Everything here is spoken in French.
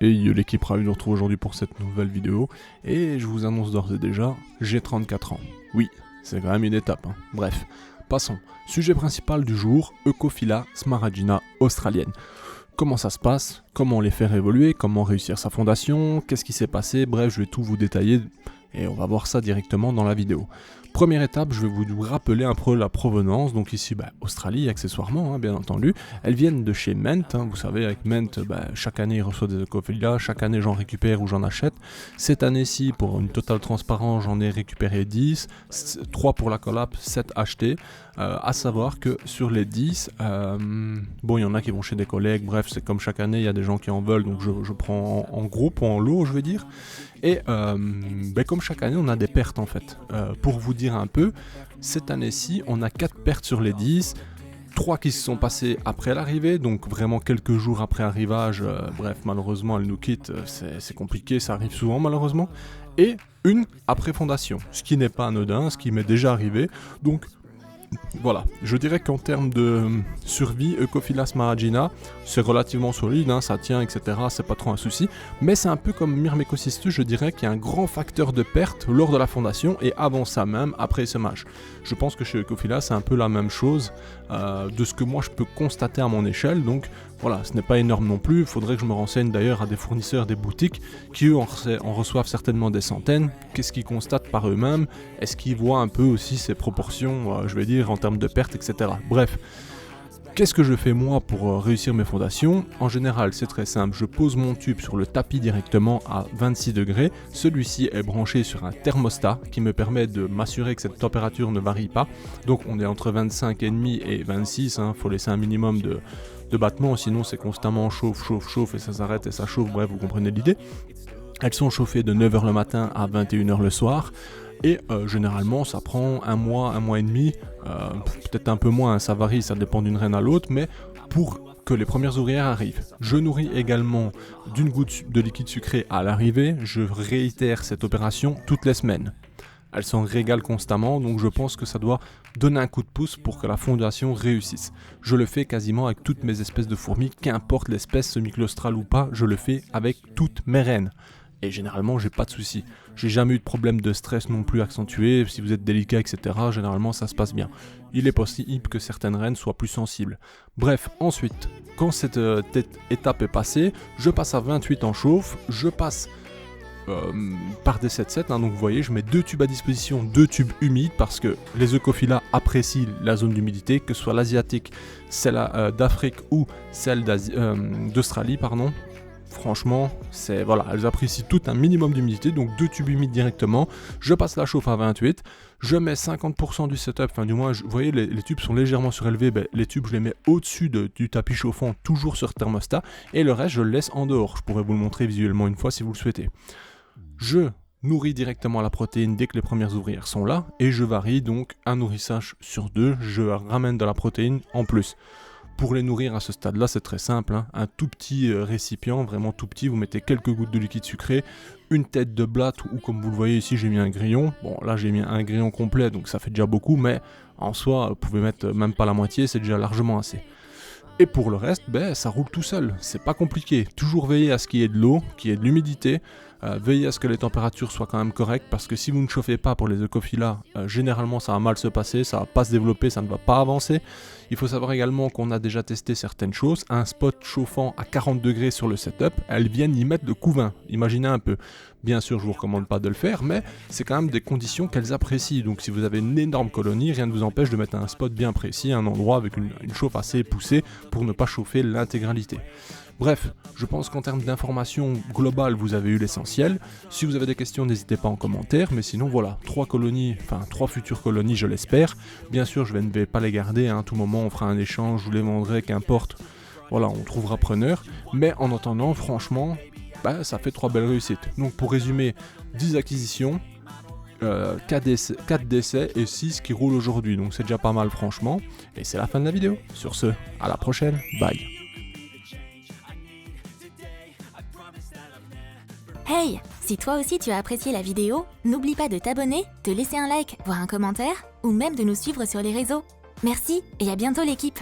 Et l'équipe Rahu nous retrouve aujourd'hui pour cette nouvelle vidéo. Et je vous annonce d'ores et déjà, j'ai 34 ans. Oui, c'est quand même une étape. Bref, passons. Sujet principal du jour, Eucophila smaragina australienne. Comment ça se passe, comment les faire évoluer, comment réussir sa fondation, qu'est-ce qui s'est passé, bref, je vais tout vous détailler et on va voir ça directement dans la vidéo. Première étape, je vais vous rappeler un peu la provenance, donc ici Australie accessoirement, bien entendu. Elles viennent de chez Ment, vous savez avec Ment, chaque année ils reçoivent des Eucophila, chaque année j'en récupère ou j'en achète. Cette année-ci, pour une totale transparence, j'en ai récupéré 10, 3 pour la collab, 7 achetés. À savoir que sur les 10, il y en a qui vont chez des collègues, bref, c'est comme chaque année, il y a des gens qui en veulent, donc je prends en groupe, en lot, je veux dire. Et comme chaque année, on a des pertes en fait. Pour vous dire un peu, cette année-ci, on a 4 pertes sur les 10, 3 qui se sont passées après l'arrivée, donc vraiment quelques jours après arrivage, malheureusement elle nous quitte, c'est compliqué, ça arrive souvent malheureusement, et une après fondation, ce qui n'est pas anodin, ce qui m'est déjà arrivé, donc voilà, je dirais qu'en termes de survie, Eucophila smaragina, c'est relativement solide, ça tient, etc., c'est pas trop un souci, mais c'est un peu comme Myrmecocystus, je dirais qu'il y a un grand facteur de perte lors de la fondation et avant ça même, après essaimage. Je pense que chez Eucophila, c'est un peu la même chose de ce que moi je peux constater à mon échelle, donc voilà, ce n'est pas énorme non plus, il faudrait que je me renseigne d'ailleurs à des fournisseurs, des boutiques, qui eux en reçoivent certainement des centaines, qu'est-ce qu'ils constatent par eux-mêmes, est-ce qu'ils voient un peu aussi ces proportions, je vais dire, en termes de pertes, etc. Bref, qu'est-ce que je fais moi pour réussir mes fondations? En général, c'est très simple, je pose mon tube sur le tapis directement à 26 degrés, celui-ci est branché sur un thermostat qui me permet de m'assurer que cette température ne varie pas, donc on est entre 25,5 et 26, faut laisser un minimum de battement, sinon c'est constamment chauffe et ça s'arrête et ça chauffe, bref vous comprenez l'idée. Elles sont chauffées de 9h le matin à 21h le soir et généralement ça prend un mois et demi, peut-être un peu moins, ça varie, ça dépend d'une reine à l'autre, mais pour que les premières ouvrières arrivent. Je nourris également d'une goutte de liquide sucré à l'arrivée, je réitère cette opération toutes les semaines. Elles s'en régalent constamment, donc je pense que ça doit donner un coup de pouce pour que la fondation réussisse. Je le fais quasiment avec toutes mes espèces de fourmis, qu'importe l'espèce, semi-claustrale ou pas, je le fais avec toutes mes reines. Et généralement, j'ai pas de soucis. J'ai jamais eu de problème de stress non plus accentué, si vous êtes délicat, etc., généralement ça se passe bien. Il est possible que certaines reines soient plus sensibles. Bref, ensuite, quand cette étape est passée, je passe à 28 en chauffe, je passe par des 7-7, donc vous voyez je mets 2 tubes à disposition, 2 tubes humides parce que les Eucophila apprécient la zone d'humidité, que ce soit l'asiatique, celle d'Afrique ou celle d'Australie, pardon. Franchement, elles apprécient tout un minimum d'humidité, donc 2 tubes humides directement, je passe la chauffe à 28, je mets 50% du setup, du moins, vous voyez les tubes sont légèrement surélevés, les tubes je les mets au-dessus du tapis chauffant, toujours sur thermostat, et le reste je le laisse en dehors, je pourrais vous le montrer visuellement une fois si vous le souhaitez. Je nourris directement la protéine dès que les premières ouvrières sont là, et je varie donc un nourrissage sur 2, je ramène de la protéine en plus. Pour les nourrir à ce stade-là, c'est très simple, un tout petit récipient, vraiment tout petit, vous mettez quelques gouttes de liquide sucré, une tête de blatte, ou comme vous le voyez ici, j'ai mis un grillon. Bon, là j'ai mis un grillon complet, donc ça fait déjà beaucoup, mais en soi, vous pouvez mettre même pas la moitié, c'est déjà largement assez. Et pour le reste, ça roule tout seul, c'est pas compliqué. Toujours veiller à ce qu'il y ait de l'eau, qu'il y ait de l'humidité, veillez à ce que les températures soient quand même correctes, parce que si vous ne chauffez pas pour les Eucophila, généralement ça va mal se passer, ça va pas se développer, ça ne va pas avancer. Il faut savoir également qu'on a déjà testé certaines choses, un spot chauffant à 40 degrés sur le setup, elles viennent y mettre de couvain, imaginez un peu. Bien sûr, je vous recommande pas de le faire, mais c'est quand même des conditions qu'elles apprécient. Donc si vous avez une énorme colonie, rien ne vous empêche de mettre un spot bien précis, un endroit avec une chauffe assez poussée pour ne pas chauffer l'intégralité. Bref, je pense qu'en termes d'informations globales, vous avez eu l'essentiel. Si vous avez des questions, n'hésitez pas en commentaire, mais sinon voilà, 3 futures colonies, je l'espère. Bien sûr, je ne vais pas les garder, à tout moment on fera un échange, je vous les vendrai, qu'importe. Voilà, on trouvera preneur, mais en attendant, franchement, ça fait 3 belles réussites. Donc pour résumer, 10 acquisitions, 4 décès et 6 qui roulent aujourd'hui, donc c'est déjà pas mal franchement. Et c'est la fin de la vidéo. Sur ce, à la prochaine, bye. Hey, si toi aussi tu as apprécié la vidéo, n'oublie pas de t'abonner, de laisser un like, voire un commentaire, ou même de nous suivre sur les réseaux. Merci et à bientôt l'équipe.